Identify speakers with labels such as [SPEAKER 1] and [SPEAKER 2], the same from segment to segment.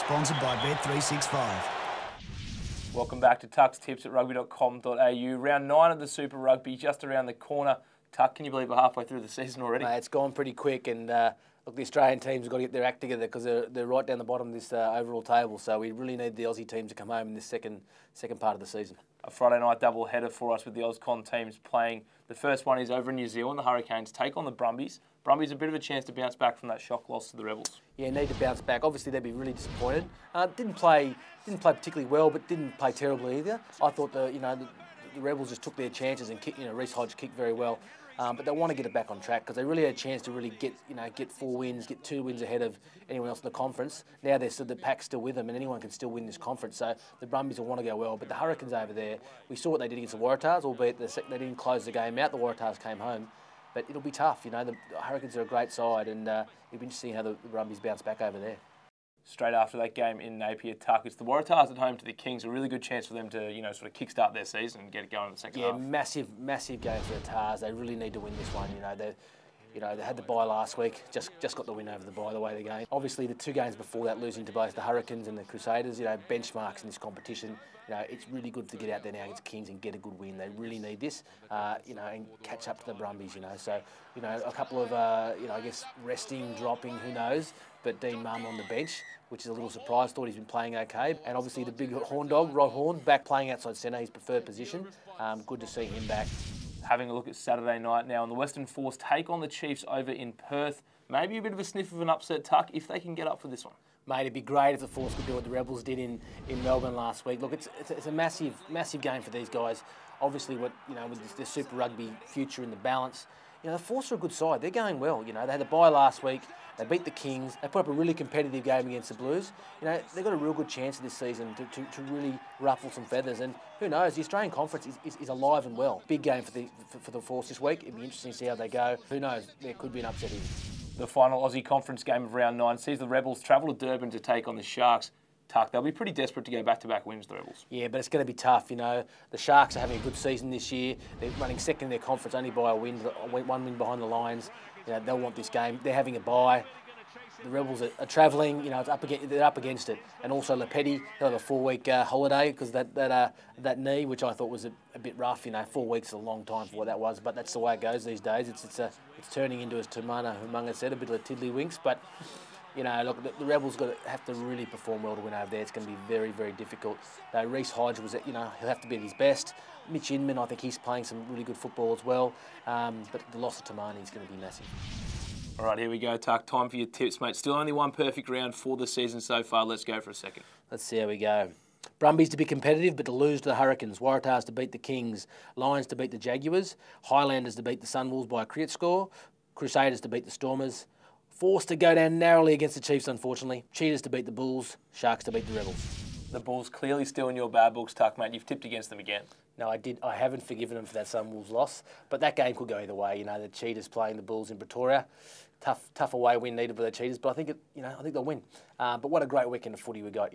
[SPEAKER 1] Sponsored by Bet365.
[SPEAKER 2] Welcome back to Tuck's Tips at Rugby.com.au. Round 9 of the Super Rugby, just around the corner. Tuck, can you believe we're halfway through the season already?
[SPEAKER 3] It's gone pretty quick, and look, the Australian teams have got to get their act together because they're right down the bottom of this overall table. So we really need the Aussie teams to come home in this second part of the season.
[SPEAKER 2] A Friday night double header for us with the AusCon teams playing. The first one is over in New Zealand. The Hurricanes take on the Brumbies. Brumbies a bit of a chance to bounce back from that shock loss to the Rebels.
[SPEAKER 3] Yeah, need to bounce back. Obviously, they'd be really disappointed. Didn't play particularly well, but didn't play terribly either. I thought the Rebels just took their chances and kicked. Reece Hodge kicked very well. But they want to get it back on track because they really had a chance to really get 4 wins, get 2 wins ahead of anyone else in the conference. Now the pack's still with them, and anyone can still win this conference. So the Brumbies will want to go well. But the Hurricanes over there, we saw what they did against the Waratahs, albeit they didn't close the game out. The Waratahs came home. But it'll be tough. The Hurricanes are a great side, and it'll be interesting how the Brumbies bounce back over there.
[SPEAKER 2] Straight after that game in Napier, Tuck, it's the Waratahs at home to the Kings. A really good chance for them to, sort of kickstart their season and get it going in the second half.
[SPEAKER 3] Yeah, massive game for the Tars. They really need to win this one. They had the bye last week. Just got the win over the bye the way the game. Obviously, the 2 games before that, losing to both the Hurricanes and the Crusaders. Benchmarks in this competition. It's really good to get out there now against Kings and get a good win. They really need this. And catch up to the Brumbies. So a couple of I guess resting, dropping, who knows. But Dean Mum on the bench, which is a little surprise. Thought he's been playing okay. And obviously the big horn dog, Rod Horn, back playing outside centre, his preferred position. Good to see him back.
[SPEAKER 2] Having a look at Saturday night now, and the Western Force take on the Chiefs over in Perth. Maybe a bit of a sniff of an upset, Tuck, if they can get up for this one.
[SPEAKER 3] Mate, it'd be great if the Force could do what the Rebels did in Melbourne last week. Look, it's a massive game for these guys. Obviously, with the Super Rugby future in the balance, the Force are a good side. They're going well. They had a bye last week. They beat the Kings. They put up a really competitive game against the Blues. They've got a real good chance this season to really ruffle some feathers. And who knows, the Australian Conference is alive and well. Big game for the Force this week. It'd be interesting to see how they go. Who knows, there could be an upset here.
[SPEAKER 2] The final Aussie Conference game of round 9 sees the Rebels travel to Durban to take on the Sharks. Tuck, they'll be pretty desperate to go back-to-back wins, the Rebels. Yeah,
[SPEAKER 3] but it's going to be tough. The Sharks are having a good season this year. They're running second in their conference, only by a win, 1 win behind the Lions. They'll want this game. They're having a bye. The Rebels are travelling. They're up against it. And also Lepetti, he'll have a 4-week holiday because that knee, which I thought was a bit rough. 4 weeks is a long time for what that was, but that's the way it goes these days. It's turning into, as Tamana Humunga said, a bit of a tiddlywinks. But look, the Rebels have to really perform well to win over there. It's going to be very, very difficult. Reece Hodge he'll have to be at his best. Mitch Inman, I think he's playing some really good football as well. But the loss of Tamani is going to be massive.
[SPEAKER 2] All right, here we go, Tuck. Time for your tips, mate. Still only one perfect round for the season so far. Let's go for a second.
[SPEAKER 3] Let's see how we go. Brumbies to be competitive, but to lose to the Hurricanes. Waratahs to beat the Kings. Lions to beat the Jaguars. Highlanders to beat the Sunwolves by a cricket score. Crusaders to beat the Stormers. Forced to go down narrowly against the Chiefs, unfortunately. Cheetahs to beat the Bulls. Sharks to beat the Rebels.
[SPEAKER 2] The Bulls clearly still in your bad books, Tuck, mate. You've tipped against them again.
[SPEAKER 3] No, I haven't forgiven them for that Sunwolves loss. But that game could go either way. The Cheetahs playing the Bulls in Pretoria. Tough away win needed by the Cheetahs, but I think they'll win. But what a great weekend of footy we got.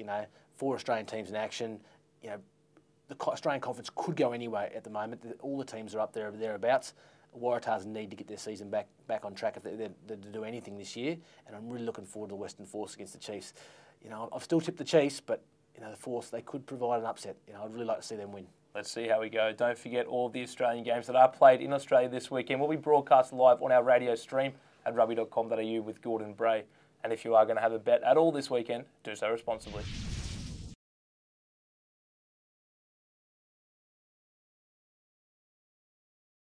[SPEAKER 3] 4 Australian teams in action. The Australian Conference could go anyway at the moment. All the teams are up there or thereabouts. Waratahs need to get their season back on track if they're to do anything this year. And I'm really looking forward to the Western Force against the Chiefs. I've still tipped the Chiefs, but the Force, they could provide an upset. I'd really like to see them win.
[SPEAKER 2] Let's see how we go. Don't forget all of the Australian games that are played in Australia this weekend will be broadcast live on our radio stream at Rugby.com.au with Gordon Bray. And if you are going to have a bet at all this weekend, do so responsibly.